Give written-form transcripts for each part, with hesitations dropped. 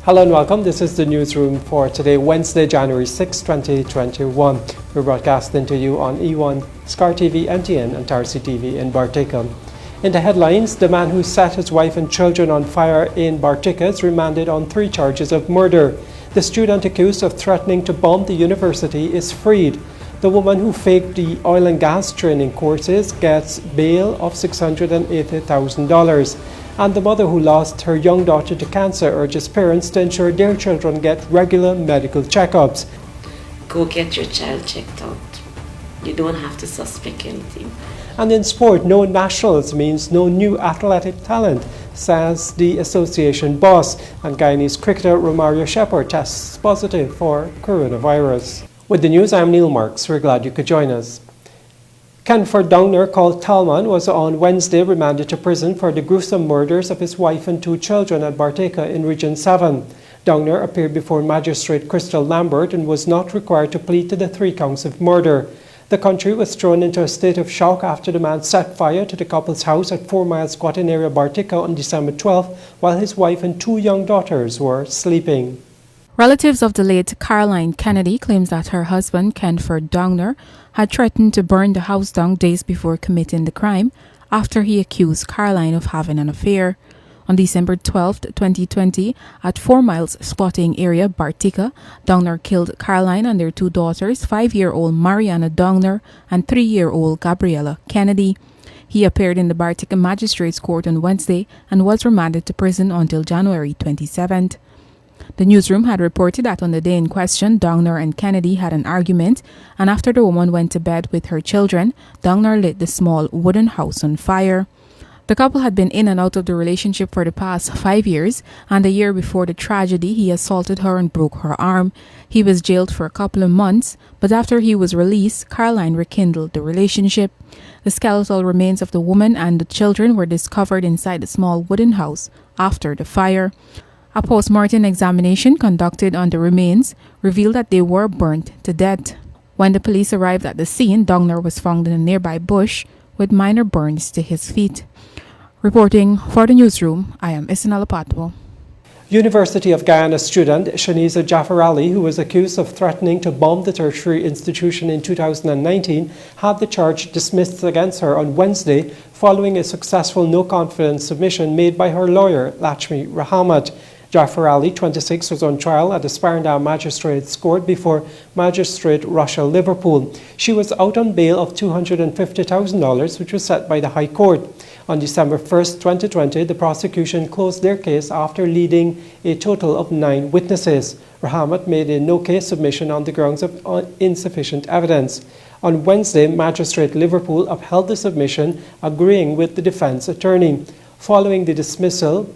Hello and welcome. This is the newsroom for today, Wednesday, January 6, 2021. We're broadcasting to you on E1, Scar TV, MTN and Tarsi TV in Bartica. In the headlines, the man who set his wife and children on fire in Bartica is remanded on 3 charges of murder. The student accused of threatening to bomb the university is freed. The woman who faked the oil and gas training courses gets bail of $680,000. And the mother who lost her young daughter to cancer urges parents to ensure their children get regular medical checkups. Go get your child checked out. You don't have to suspect anything. And in sport, no nationals means no new athletic talent, says the association boss. And Guyanese cricketer Romario Shepherd tests positive for coronavirus. With the news, I'm Neil Marks. We're glad you could join us. Kenford Downer, called Talman, was on Wednesday remanded to prison for the gruesome murders of his wife and 2 children at Bartica in Region 7. Downer appeared before Magistrate Crystal Lambert and was not required to plead to the 3 counts of murder. The country was thrown into a state of shock after the man set fire to the couple's house at 4 miles Squatting area Bartica on December 12, while his wife and 2 young daughters were sleeping. Relatives of the late Caroline Kennedy claims that her husband, Kenford Downer, had threatened to burn the house down days before committing the crime after he accused Caroline of having an affair. On December 12, 2020, at 4 miles Squatting area Bartica, Downer killed Caroline and their 2 daughters, 5-year-old Mariana Downer and 3-year-old Gabriella Kennedy. He appeared in the Bartica Magistrates Court on Wednesday and was remanded to prison until January 27th. The newsroom had reported that on the day in question, Downer and Kennedy had an argument, and after the woman went to bed with her children, Downer lit the small wooden house on fire. The couple had been in and out of the relationship for the past 5 years, and a year before the tragedy, he assaulted her and broke her arm. He was jailed for a couple of months, but after he was released, Caroline rekindled the relationship. The skeletal remains of the woman and the children were discovered inside the small wooden house after the fire. A post-mortem examination conducted on the remains revealed that they were burnt to death. When the police arrived at the scene, Downer was found in a nearby bush with minor burns to his feet. Reporting for the newsroom, I am Isinala Patwo. University of Guyana student Shaniza Jafar Ali, who was accused of threatening to bomb the tertiary institution in 2019, had the charge dismissed against her on Wednesday following a successful no-confidence submission made by her lawyer, Lachmi Rahamat. Jafar Ali, 26, was on trial at the Sparendam Magistrates Court before Magistrate Rochelle Liverpool. She was out on bail of $250,000, which was set by the High Court. On December 1, 2020, the prosecution closed their case after leading a total of 9 witnesses. Rahamat made a no-case submission on the grounds of insufficient evidence. On Wednesday, Magistrate Liverpool upheld the submission, agreeing with the defense attorney. Following the dismissal,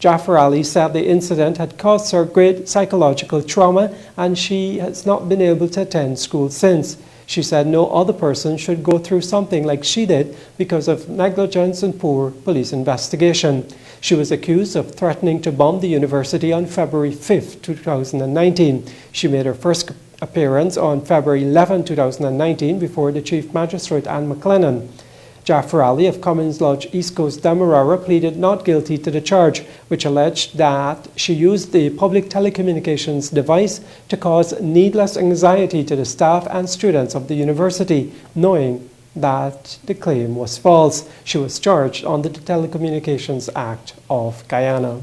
Jafar Ali said the incident had caused her great psychological trauma and she has not been able to attend school since. She said no other person should go through something like she did because of negligence and poor police investigation. She was accused of threatening to bomb the university on February 5, 2019. She made her first appearance on February 11, 2019 before the Chief Magistrate Anne McLennan. Jafar Ali of Cummins Lodge East Coast Demerara pleaded not guilty to the charge, which alleged that she used the public telecommunications device to cause needless anxiety to the staff and students of the university, knowing that the claim was false. She was charged under the Telecommunications Act of Guyana.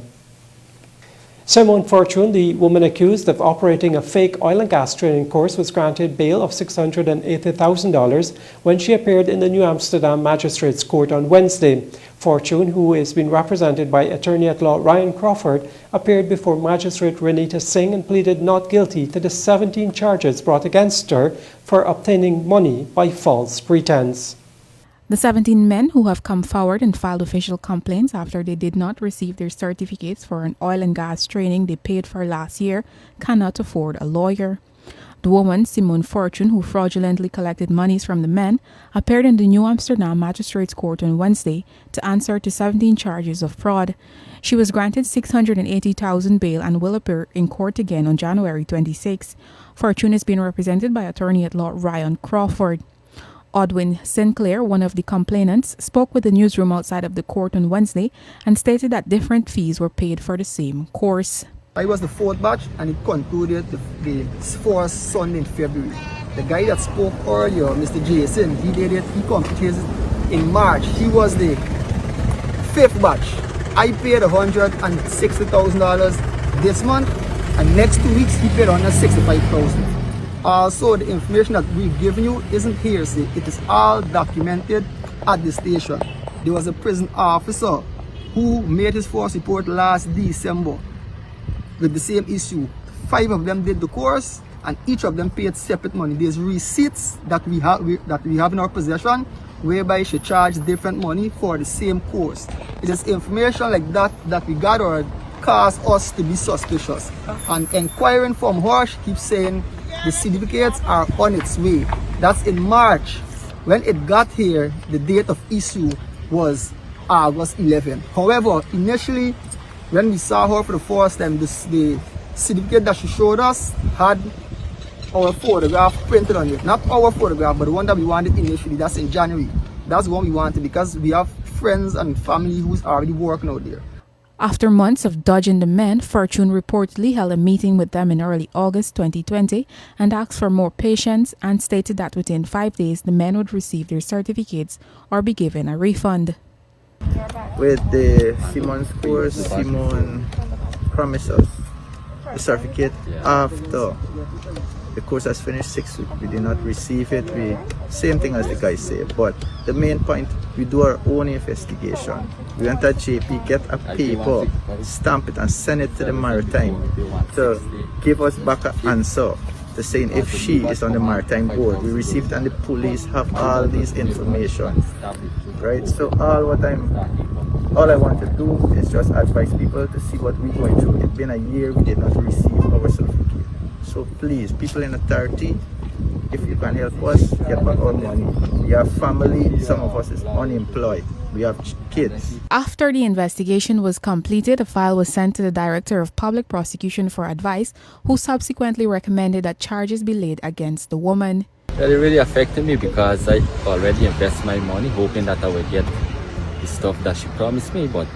Simone Fortune, the woman accused of operating a fake oil and gas training course, was granted bail of $680,000 when she appeared in the New Amsterdam Magistrates Court on Wednesday. Fortune, who is being represented by attorney-at-law Ryan Crawford, appeared before Magistrate Renita Singh and pleaded not guilty to the 17 charges brought against her for obtaining money by false pretense. The 17 men who have come forward and filed official complaints after they did not receive their certificates for an oil and gas training they paid for last year cannot afford a lawyer. The woman, Simone Fortune, who fraudulently collected monies from the men, appeared in the New Amsterdam Magistrates Court on Wednesday to answer to 17 charges of fraud. She was granted $680,000 bail and will appear in court again on January 26. Fortune is being represented by attorney-at-law Ryan Crawford. Odwin Sinclair, one of the complainants, spoke with the newsroom outside of the court on Wednesday and stated that different fees were paid for the same course. I was the 4th batch and it concluded the 4th Sunday in February. The guy that spoke earlier, Mr. Jason, he did it, he completed it in March. He was the 5th batch. I paid $160,000 this month, and next 2 weeks he paid $165,000. Also, the information that we've given you isn't hearsay. It is all documented at the station. There was a prison officer who made his first report last December with the same issue. 5 of them did the course, and each of them paid separate money. There's receipts that we have in our possession, whereby she charged different money for the same course. It is information like that that we gathered caused us to be suspicious. And inquiring from her, she keeps saying the certificates are on its way. That's in March. When it got here, the date of issue was August 11. However, initially, when we saw her for the first time, the certificate that she showed us had our photograph printed on it. Not our photograph, but the one that we wanted initially. That's in January. That's the one we wanted because we have friends and family who's already working out there. After months of dodging the men, Fortune reportedly held a meeting with them in early August 2020 and asked for more patience and stated that within 5 days the men would receive their certificates or be given a refund. With the Simon's course, Simon promised us the certificate after the course has finished 6 weeks. We did not receive it. Same thing as the guys say. But the main point, we do our own investigation. We went at JP, get a paper, stamp it and send it to the Maritime to give us back an answer to saying if she is on the Maritime board. We received and the police have all these information. Right? So all I want to do is just advise people to see what we're going through. It's been a year we did not receive our certificate. So please, people in authority, if you can help us get back our money. We have family, some of us is unemployed. We have kids. After the investigation was completed, a file was sent to the Director of Public Prosecution for advice, who subsequently recommended that charges be laid against the woman. Well, it really affected me because I already invested my money hoping that I would get the stuff that she promised me, but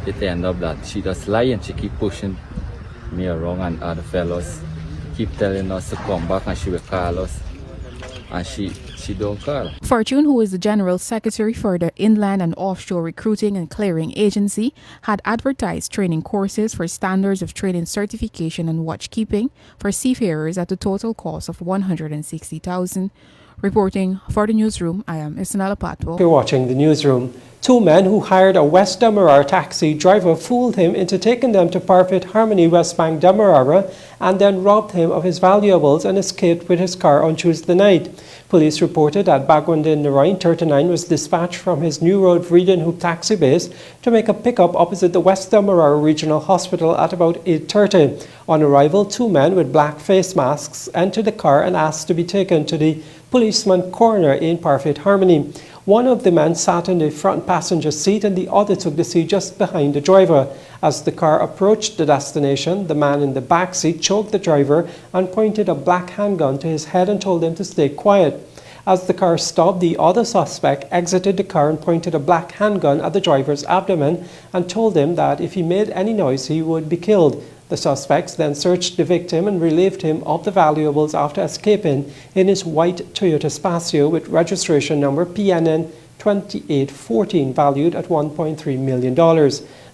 it ended up that she just lied and she keep pushing me around and other fellows keep telling us to come back and she will call us, and she don't call. Fortune, who is the General Secretary for the Inland and Offshore Recruiting and Clearing Agency, had advertised training courses for standards of training certification and watchkeeping for seafarers at a total cost of $160,000. Reporting for the Newsroom, I am Isnella Patwo. You're watching the Newsroom. 2 men who hired a West Demerara taxi driver fooled him into taking them to Parfit Harmony, West Bank, Demerara, and then robbed him of his valuables and escaped with his car on Tuesday night. Police reported that Bagwandin Narayan, 39, was dispatched from his New Road Vreeden Hoop taxi base to make a pickup opposite the West Demerara Regional Hospital at about 8:30. On arrival, 2 men with black face masks entered the car and asked to be taken to the policeman corner in Parfit Harmony. One of the men sat in the front passenger seat and the other took the seat just behind the driver. As the car approached the destination, the man in the back seat choked the driver and pointed a black handgun to his head and told him to stay quiet. As the car stopped, the other suspect exited the car and pointed a black handgun at the driver's abdomen and told him that if he made any noise, he would be killed. The suspects then searched the victim and relieved him of the valuables after escaping in his white Toyota Spacio with registration number PNN 2814 valued at $1.3 million.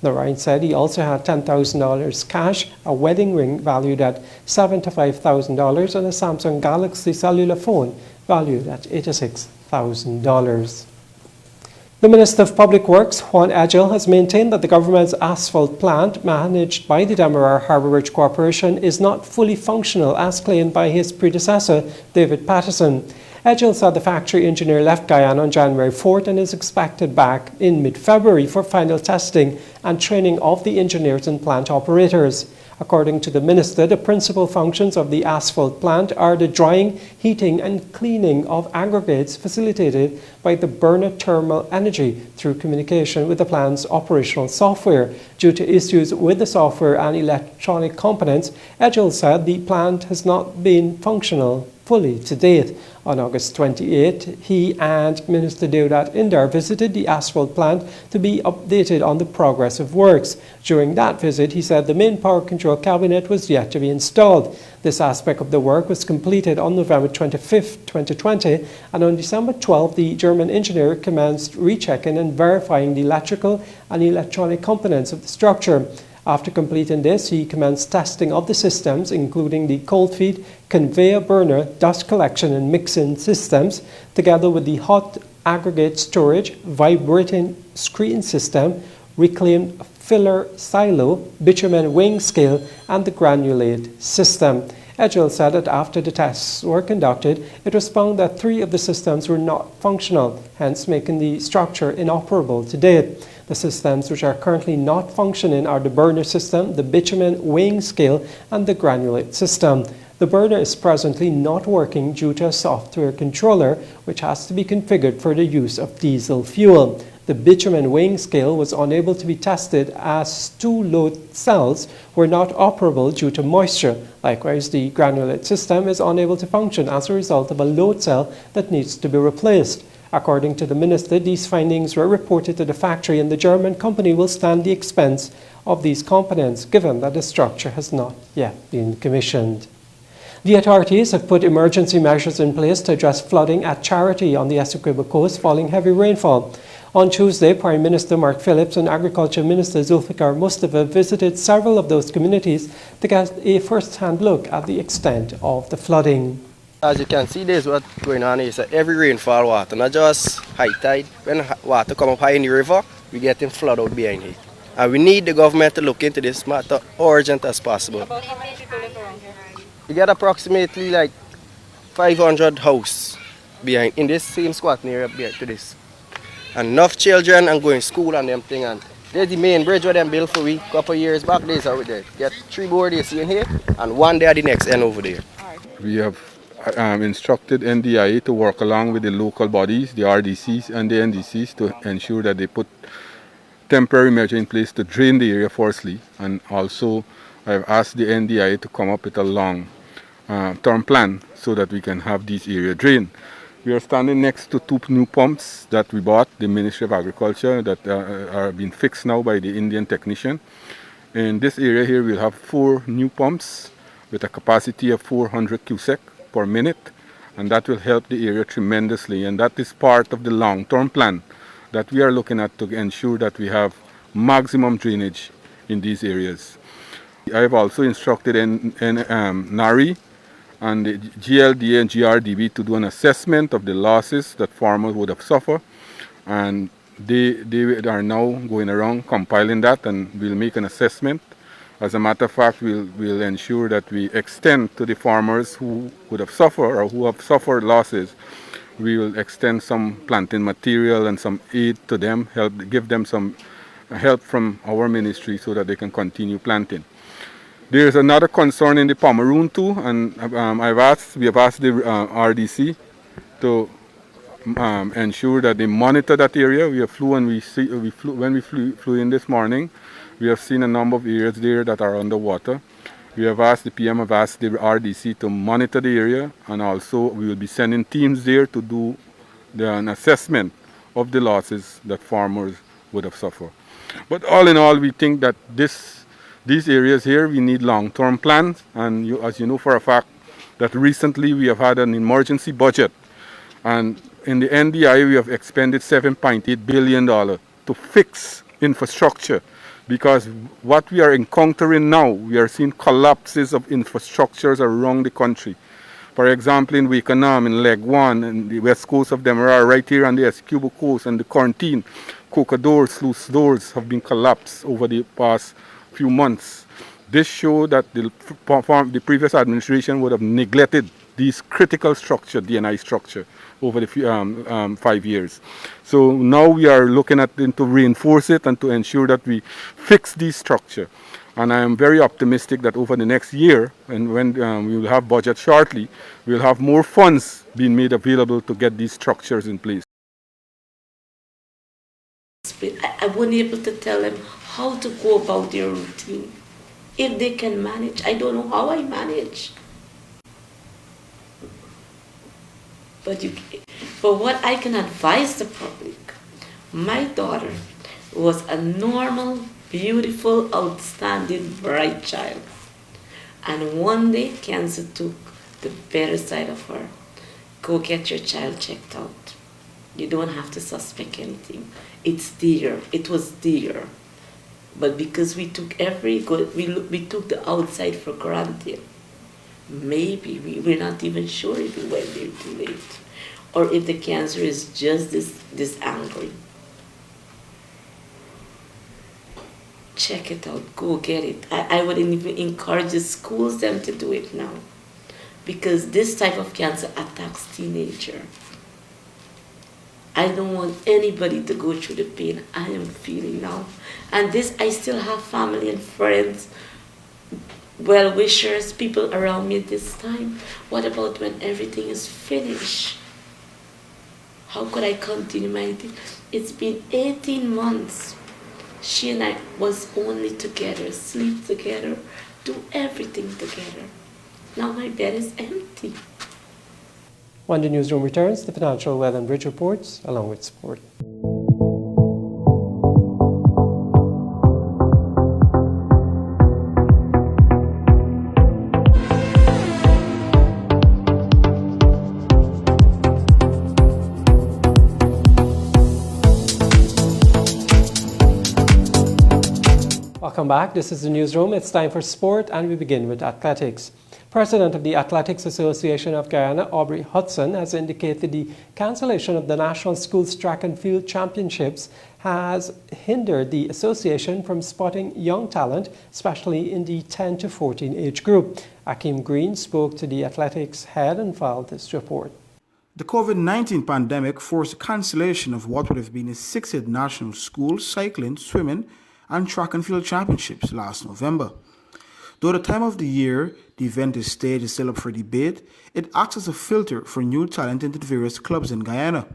Narayan said he also had $10,000 cash, a wedding ring valued at $75,000 and a Samsung Galaxy cellular phone valued at $86,000. The Minister of Public Works, Juan Edgell, has maintained that the government's asphalt plant, managed by the Demerara Harbour Bridge Corporation, is not fully functional, as claimed by his predecessor, David Patterson. Edgell said the factory engineer left Guyana on January 4th and is expected back in mid-February for final testing and training of the engineers and plant operators. According to the minister, the principal functions of the asphalt plant are the drying, heating and cleaning of aggregates facilitated by the burner thermal energy through communication with the plant's operational software. Due to issues with the software and electronic components, Edgell said the plant has not been functional fully to date. On August 28, he and Minister Deodat Indar visited the asphalt plant to be updated on the progress of works. During that visit, he said the main power control cabinet was yet to be installed. This aspect of the work was completed on November 25, 2020, and on December 12, the German engineer commenced rechecking and verifying the electrical and electronic components of the structure. After completing this, he commenced testing of the systems, including the cold feed, conveyor burner, dust collection and mixing systems, together with the hot aggregate storage, vibrating screen system, reclaimed filler silo, bitumen weighing scale, and the granulate system. Edgell said that after the tests were conducted, it was found that 3 of the systems were not functional, hence making the structure inoperable to date. The systems which are currently not functioning are the burner system, the bitumen weighing scale, and the granulate system. The burner is presently not working due to a software controller, which has to be configured for the use of diesel fuel. The bitumen weighing scale was unable to be tested as 2 load cells were not operable due to moisture. Likewise, the granulate system is unable to function as a result of a load cell that needs to be replaced. According to the minister, these findings were reported to the factory and the German company will stand the expense of these components, given that the structure has not yet been commissioned. The authorities have put emergency measures in place to address flooding at Charity on the Essequibo coast following heavy rainfall. On Tuesday, Prime Minister Mark Phillips and Agriculture Minister Zulfikar Mustafa visited several of those communities to get a first-hand look at the extent of the flooding. As you can see, this is what's going on is every rainfall water, not just high tide. When water come up high in the river, we get in flood out behind it. And we need the government to look into this matter urgent as possible. About how many people live around here? We get approximately like 500 houses behind in this same squatting area behind to this. And enough children and going to school and them thing. And there's the main bridge where them built for we a couple of years back. There's out there. Get 3 boards you see in here and 1 there at the next end over there. We have instructed NDIA to work along with the local bodies, the RDCs and the NDCs, to ensure that they put temporary measure in place to drain the area firstly. And also I've asked the NDIA to come up with a long-term plan so that we can have this area drained. We are standing next to 2 new pumps that we bought, the Ministry of Agriculture, that are being fixed now by the Indian technician. In this area here we'll have 4 new pumps with a capacity of 400 cubic per minute, and that will help the area tremendously, and that is part of the long-term plan that we are looking at to ensure that we have maximum drainage in these areas. I have also instructed NARI and the GLDA and GRDB to do an assessment of the losses that farmers would have suffered, and they are now going around compiling that, and we'll make an assessment. As a matter of fact, we'll ensure that we extend to the farmers who would have suffered or who have suffered losses. We will extend some planting material and some aid to them, give them some help from our ministry so that they can continue planting. There is another concern in the Pomeroon too, and we have asked the RDC to ensure that they monitor that area. When we flew in this morning, we have seen a number of areas there that are underwater. We have asked, the PM have asked the RDC to monitor the area, and also we will be sending teams there to do an assessment of the losses that farmers would have suffered. But all in all, we think that these areas here, we need long-term plans, and as you know for a fact, that recently we have had an emergency budget, and in the NDI we have expended $7.8 billion to fix infrastructure. Because what we are encountering now, we are seeing collapses of infrastructures around the country. For example, in Wakenham, in Leg 1, and the west coast of Demerara, right here on the Essequibo coast, and the Quarantine, Coca doors, sluice doors have been collapsed over the past few months. This shows that the previous administration would have neglected these critical structure, DNI structure, over the 5 years. So now we are looking at them to reinforce it and to ensure that we fix these structure. And I am very optimistic that over the next year, and when we will have budget shortly, we will have more funds being made available to get these structures in place. I wasn't able to tell them how to go about their routine. If they can manage, I don't know how I manage. But what I can advise the public, my daughter was a normal, beautiful, outstanding, bright child. And one day, cancer took the better side of her. Go get your child checked out. You don't have to suspect anything. It's there. It was there. But because we took we took the outside for granted, maybe we're not even sure if it went there too late, or if the cancer is just this angry. Check it out. Go get it. I would even encourage the schools them to do it now, because this type of cancer attacks teenagers. I don't want anybody to go through the pain I am feeling now. And this, I still have family and friends, well-wishers, people around me at this time. What about when everything is finished? How could I continue my thing? It's been 18 months. She and I was only together, sleep together, do everything together. Now my bed is empty. When the newsroom returns, the financial well and bridge reports, along with sport. Welcome back. This is the newsroom. It's time for sport, and we begin with athletics. President of the Athletics Association of Guyana, Aubrey Hudson, has indicated the cancellation of the National Schools Track and Field Championships has hindered the association from spotting young talent, especially in the 10 to 14 age group. Akeem Green spoke to the athletics head and filed this report. The COVID-19 pandemic forced the cancellation of what would have been the 60th National School Cycling, Swimming and Track and Field Championships last November. Though the time of the year the event is staged is still up for debate, it acts as a filter for new talent into the various clubs in Guyana.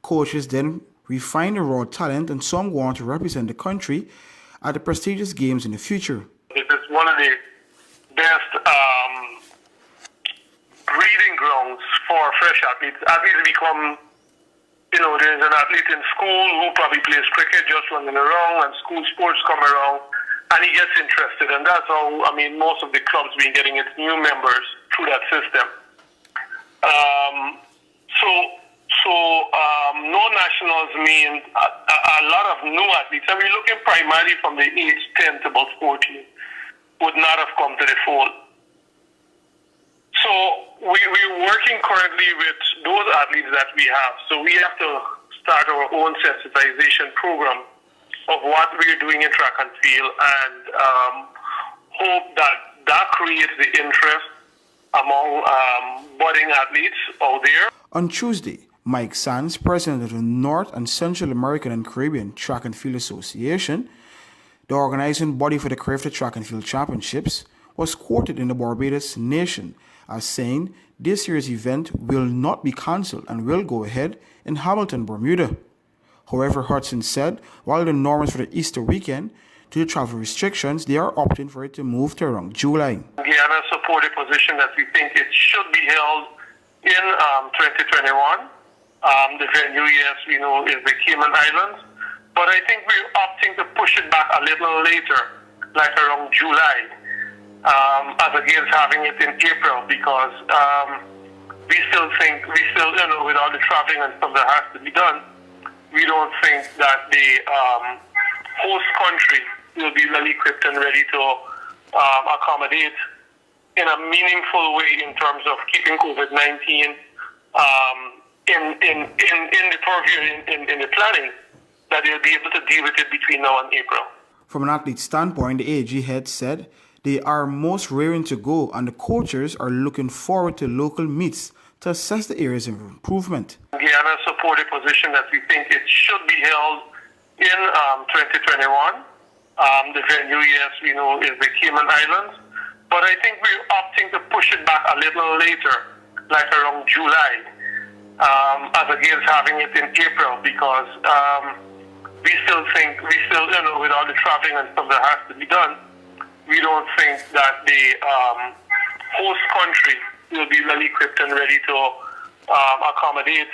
Coaches then refine the raw talent, and some go on to represent the country at the prestigious games in the future. It is one of the best breeding grounds for fresh athletes. Athletes become, there's an athlete in school who probably plays cricket, just running around, and school sports come around, and he gets interested. And that's how, most of the clubs been getting its new members through that system. No nationals mean a lot of new athletes, and we're looking primarily from the age 10 to about 14, would not have come to the fold. So we're working currently with those athletes that we have. So we have to start our own sensitization program of what we're doing in track and field, and hope that creates the interest among budding athletes out there. On Tuesday, Mike Sands, president of the North and Central American and Caribbean Track and Field Association, the organizing body for the Crafted Track and Field Championships, was quoted in the Barbados Nation as saying this year's event will not be cancelled and will go ahead in Hamilton, Bermuda. However, Hudson said while the norm is for the Easter weekend, due to travel restrictions, they are opting for it to move to around July. Guyana support a position that we think it should be held in 2021. The venue, yes, is the Cayman Islands, but I think we're opting to push it back a little later, like around July, as against having it in April, because we still, with all the traveling and stuff that has to be done, we don't think that the host country will be well equipped and ready to accommodate in a meaningful way in terms of keeping COVID-19 in the purview, in the planning, that they'll be able to deal with it between now and April. From an athlete standpoint, the AG head said they are most raring to go, and the coaches are looking forward to local meets to assess the areas of improvement. Guyana support a position that we think it should be held in 2021. The venue, yes, is the Cayman Islands, but I think we're opting to push it back a little later, like around July, as against having it in April, because we still, with all the traveling and stuff that has to be done, we don't think that the host country will be well equipped and ready to accommodate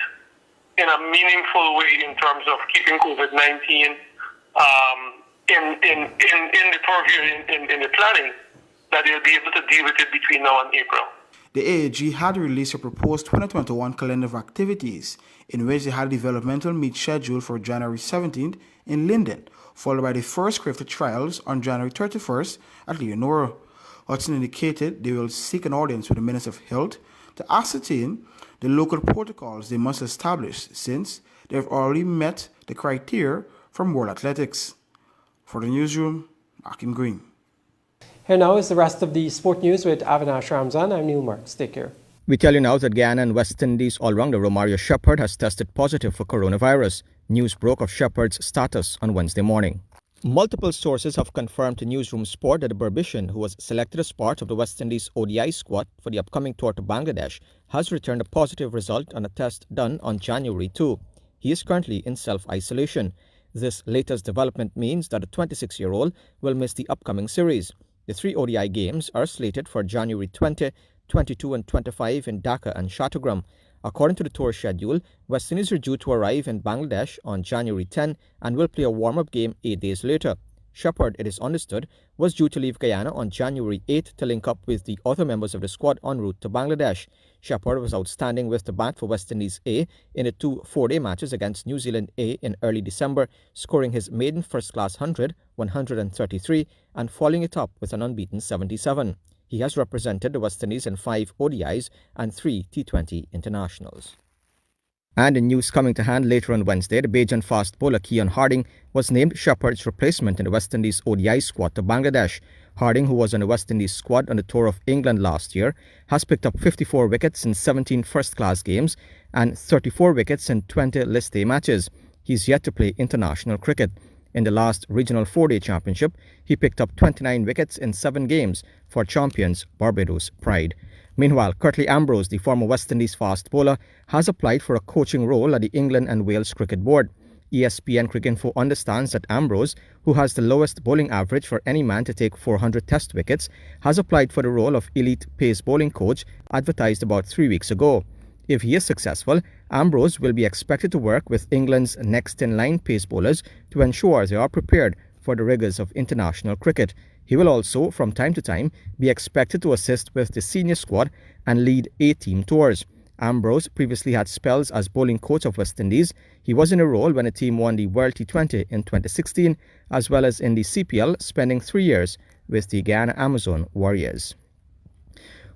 in a meaningful way in terms of keeping COVID-19 in the purview, in the planning, that they'll be able to deal with it between now and April. The AAG had released a proposed 2021 calendar of activities in which they had a developmental meet scheduled for January 17th in Linden, followed by the first crafted trials on January 31st at Leonora. Hudson indicated they will seek an audience with the Minister of Health to ascertain the local protocols they must establish since they have already met the criteria from World Athletics. For the newsroom, Akim Green. Here now is the rest of the sport news with Avinash Ramzan. I'm Neil Marks. Take care. We tell you now that Guyana and West Indies all-rounder Romario Shepherd has tested positive for coronavirus. News broke of Shepherd's status on Wednesday morning. Multiple sources have confirmed to Newsroom Sport that the Berbishian, who was selected as part of the West Indies ODI squad for the upcoming tour to Bangladesh, has returned a positive result on a test done on January 2. He is currently in self-isolation. This latest development means that the 26-year-old will miss the upcoming series. The 3 ODI games are slated for January 20, 22 and 25 in Dhaka and Chattogram. According to the tour schedule, West Indies are due to arrive in Bangladesh on January 10 and will play a warm-up game 8 days later. Shepherd, it is understood, was due to leave Guyana on January 8 to link up with the other members of the squad en route to Bangladesh. Shepherd was outstanding with the bat for West Indies A in the 2 4-day matches against New Zealand A in early December, scoring his maiden first-class 100, 133, and following it up with an unbeaten 77. He has represented the West Indies in 5 ODIs and 3 T20 internationals. And in news coming to hand later on Wednesday, the Bajan fast bowler Keon Harding was named Shepherd's replacement in the West Indies ODI squad to Bangladesh. Harding, who was on the West Indies squad on the tour of England last year, has picked up 54 wickets in 17 first-class games and 34 wickets in 20 List A matches. He's yet to play international cricket. In the last regional 4-day championship, he picked up 29 wickets in 7 games for champions Barbados Pride. Meanwhile, Curtly Ambrose, the former West Indies fast bowler, has applied for a coaching role at the England and Wales Cricket Board. ESPN Cricinfo understands that Ambrose, who has the lowest bowling average for any man to take 400 test wickets, has applied for the role of elite pace bowling coach advertised about 3 weeks ago. If he is successful, Ambrose will be expected to work with England's next-in-line pace bowlers to ensure they are prepared for the rigours of international cricket. He will also, from time to time, be expected to assist with the senior squad and lead A-team tours. Ambrose previously had spells as bowling coach of West Indies. He was in a role when the team won the World T20 in 2016, as well as in the CPL, spending 3 years with the Guyana Amazon Warriors.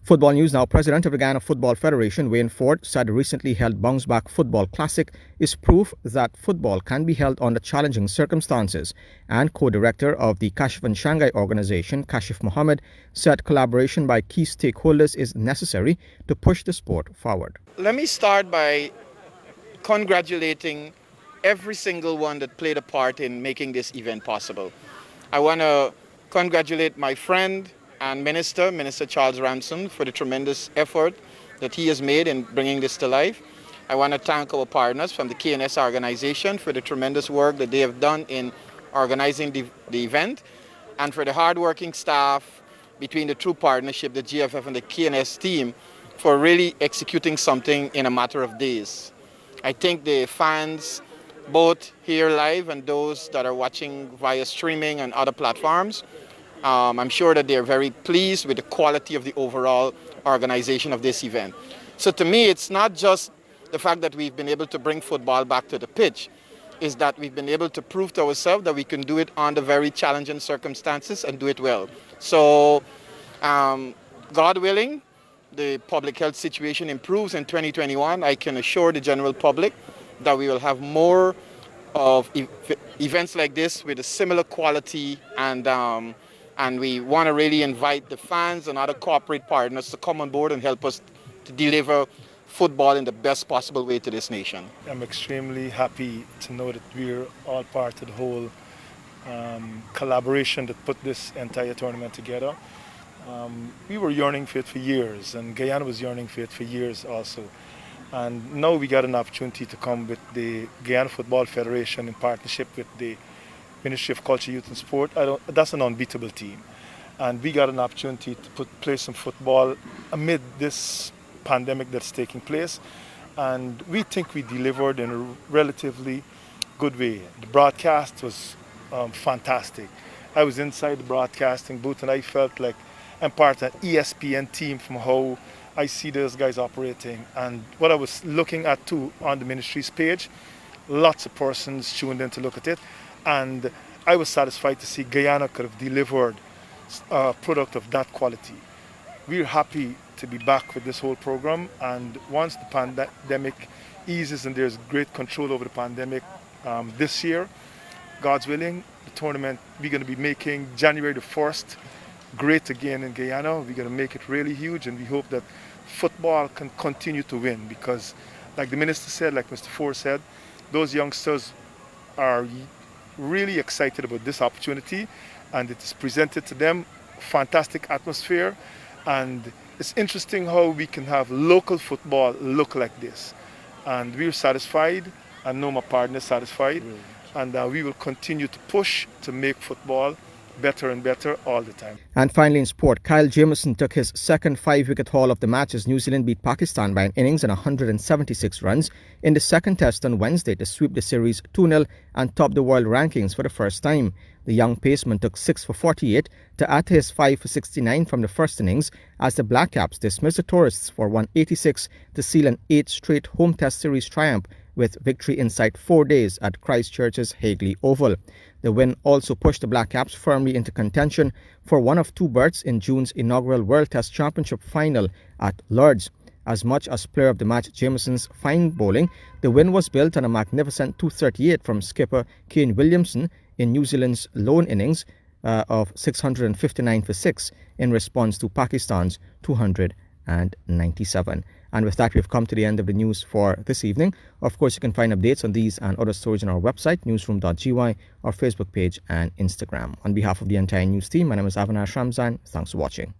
Football news now. President of the Guyana Football Federation, Wayne Ford, said the recently held Bounce Back Football Classic is proof that football can be held under challenging circumstances. And co-director of the Kashif and Shanghai organization, Kashif Mohammed, said collaboration by key stakeholders is necessary to push the sport forward. Let me start by congratulating every single one that played a part in making this event possible. I want to congratulate my friend and Minister Charles Ransom, for the tremendous effort that he has made in bringing this to life. I want to thank our partners from the KNS organization for the tremendous work that they have done in organizing the event, and for the hardworking staff between the true partnership, the GFF and the KNS team, for really executing something in a matter of days. I think the fans, both here live and those that are watching via streaming and other platforms, I'm sure that they're very pleased with the quality of the overall organization of this event. So to me, it's not just the fact that we've been able to bring football back to the pitch, is that we've been able to prove to ourselves that we can do it under very challenging circumstances and do it well. So, God willing, the public health situation improves in 2021. I can assure the general public that we will have more of events like this with a similar quality, and we want to really invite the fans and other corporate partners to come on board and help us to deliver football in the best possible way to this nation. I'm extremely happy to know that we're all part of the whole collaboration that put this entire tournament together. We were yearning for it for years, and Guyana was yearning for it for years also. And now we got an opportunity to come with the Guyana Football Federation in partnership with the Ministry of Culture, Youth and Sport. That's an unbeatable team. And we got an opportunity to play some football amid this pandemic that's taking place. and we think we delivered in a relatively good way. The broadcast was fantastic. I was inside the broadcasting booth and I felt like I'm part of an ESPN team from how I see those guys operating. And what I was looking at too on the ministry's page, lots of persons tuned in to look at it, and I was satisfied to see Guyana could have delivered a product of that quality. We're happy to be back with this whole program, and once the pandemic eases and there's great control over the pandemic this year, God's willing, the tournament we're going to be making January the 1st great again in Guyana. We're going to make it really huge, and we hope that football can continue to win, because like the minister said, like Mr. Ford said, those youngsters are really excited about this opportunity, and it is presented to them. Fantastic atmosphere, and it's interesting how we can have local football look like this, and we're satisfied. I know my partner is satisfied, and we will continue to push to make football better and better all the time. And finally in sport, Kyle Jamieson took his second 5-wicket haul of the match as New Zealand beat Pakistan by an innings and 176 runs in the second test on Wednesday to sweep the series 2-0 and top the world rankings for the first time. The young paceman took 6 for 48 to add to his 5 for 69 from the first innings as the Black Caps dismissed the tourists for 186 to seal an 8th straight home test series triumph with victory inside 4 days at Christchurch's Hagley Oval. The win also pushed the Black Caps firmly into contention for one of 2 berths in June's inaugural World Test Championship final at Lord's. As much as player of the match Jamieson's fine bowling, the win was built on a magnificent 238 from skipper Kane Williamson in New Zealand's lone innings of 659 for 6 in response to Pakistan's 297. And with that, we've come to the end of the news for this evening. Of course, you can find updates on these and other stories on our website, Newsroom.gy, our Facebook page and Instagram. On behalf of the entire news team, my name is Avinash Ramzan. Thanks for watching.